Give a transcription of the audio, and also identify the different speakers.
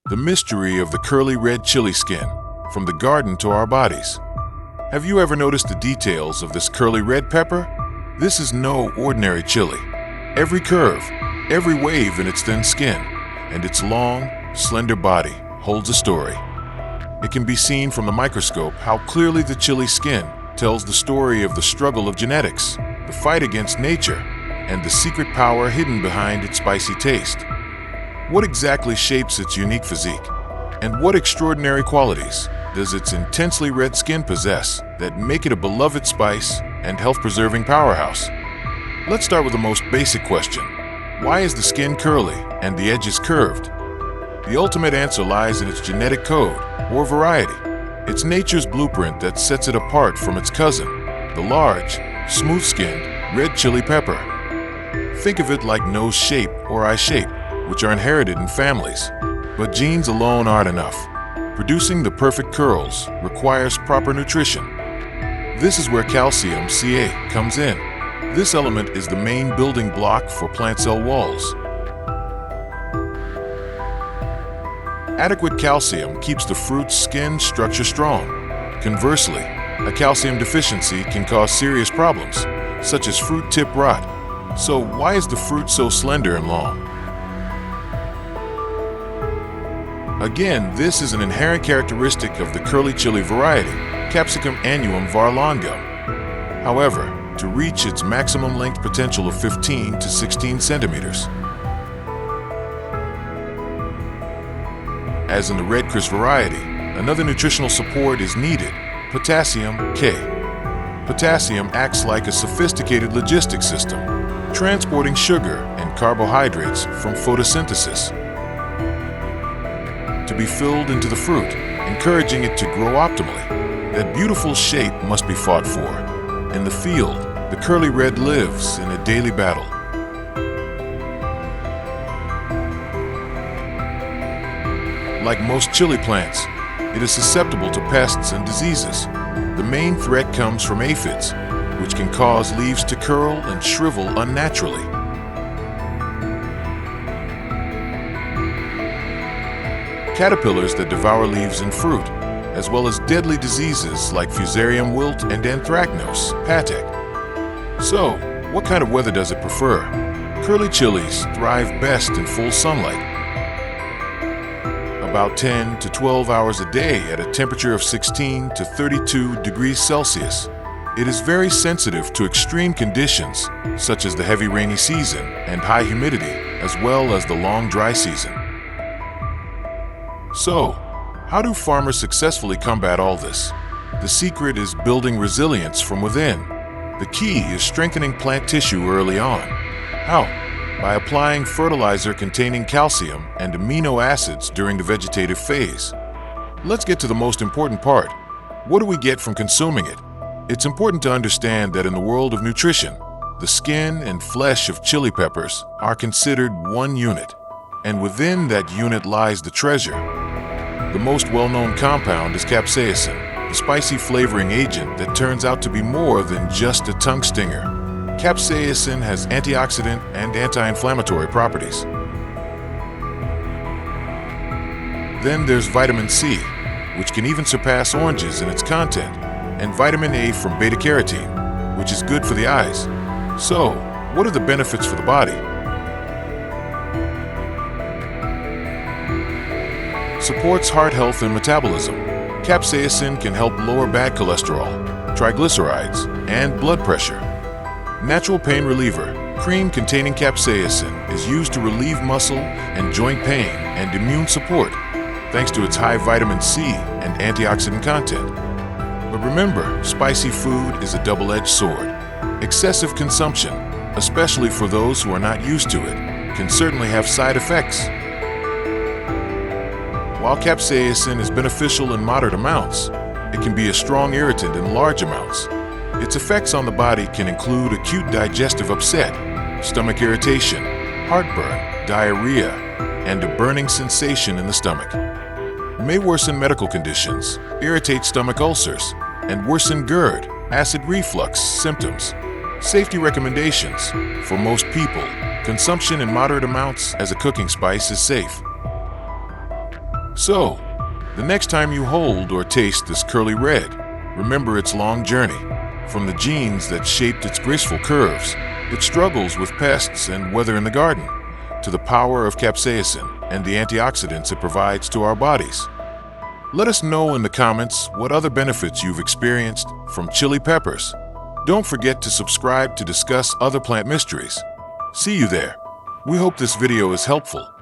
Speaker 1: The mystery of the curly red chili skin, from the garden to our bodies. Have you ever noticed the details of this curly red pepper? This is no ordinary chili. Every curve, every wave in its thin skin, and its long, slender body holds a story. It can be seen from the microscope how clearly the chili skin tells the story of the struggle of genetics, the fight against nature, and the secret power hidden behind its spicy taste. What exactly shapes its unique physique? And what extraordinary qualities does its intensely red skin possess that make it a beloved spice and health-preserving powerhouse? Let's start with the most basic question. Why is the skin curly and the edges curved? The ultimate answer lies in its genetic code, or variety. It's nature's blueprint that sets it apart from its cousin, the large, smooth-skinned, red chili pepper. Think of it like nose shape or eye shape, which are inherited in families. But genes alone aren't enough. Producing the perfect curls requires proper nutrition. This is where calcium, Ca, comes in. This element is the main building block for plant cell walls. Adequate calcium keeps the fruit's skin structure strong. Conversely, a calcium deficiency can cause serious problems, such as fruit tip rot. So why is the fruit so slender and long? Again, this is an inherent characteristic of the curly chili variety, Capsicum annuum var. However, to reach its maximum length potential of 15 to 16 centimeters. As in the red Chris variety, another nutritional support is needed, potassium K. Potassium acts like a sophisticated logistics system, transporting sugar and carbohydrates from photosynthesis to be filled into the fruit, encouraging it to grow optimally. That beautiful shape must be fought for. In the field, the curly red lives in a daily battle. Like most chili plants, it is susceptible to pests and diseases. The main threat comes from aphids, which can cause leaves to curl and shrivel unnaturally. Caterpillars that devour leaves and fruit, as well as deadly diseases like fusarium wilt and anthracnose, patek. So, what kind of weather does it prefer? Curly chilies thrive best in full sunlight, about 10 to 12 hours a day at a temperature of 16 to 32 degrees Celsius. It is very sensitive to extreme conditions, such as the heavy rainy season and high humidity, as well as the long dry season. So, how do farmers successfully combat all this? The secret is building resilience from within. The key is strengthening plant tissue early on. How? By applying fertilizer containing calcium and amino acids during the vegetative phase. Let's get to the most important part. What do we get from consuming it? It's important to understand that in the world of nutrition, the skin and flesh of chili peppers are considered one unit, and within that unit lies the treasure. The most well-known compound is capsaicin, the spicy flavoring agent that turns out to be more than just a tongue stinger. Capsaicin has antioxidant and anti-inflammatory properties. Then there's vitamin C, which can even surpass oranges in its content, and vitamin A from beta-carotene, which is good for the eyes. So, what are the benefits for the body? Supports heart health and metabolism. Capsaicin can help lower bad cholesterol, triglycerides, and blood pressure. Natural pain reliever. Cream containing capsaicin is used to relieve muscle and joint pain and immune support, thanks to its high vitamin C and antioxidant content. But remember, spicy food is a double-edged sword. Excessive consumption, especially for those who are not used to it, can certainly have side effects. While capsaicin is beneficial in moderate amounts, it can be a strong irritant in large amounts. Its effects on the body can include acute digestive upset, stomach irritation, heartburn, diarrhea, and a burning sensation in the stomach. May worsen medical conditions, irritate stomach ulcers, and worsen GERD, acid reflux symptoms. Safety recommendations. For most people, consumption in moderate amounts as a cooking spice is safe. So, the next time you hold or taste this curly red, remember its long journey. From the genes that shaped its graceful curves, its struggles with pests and weather in the garden, to the power of capsaicin and the antioxidants it provides to our bodies. Let us know in the comments what other benefits you've experienced from chili peppers. Don't forget to subscribe to discuss other plant mysteries. See you there. We hope this video is helpful.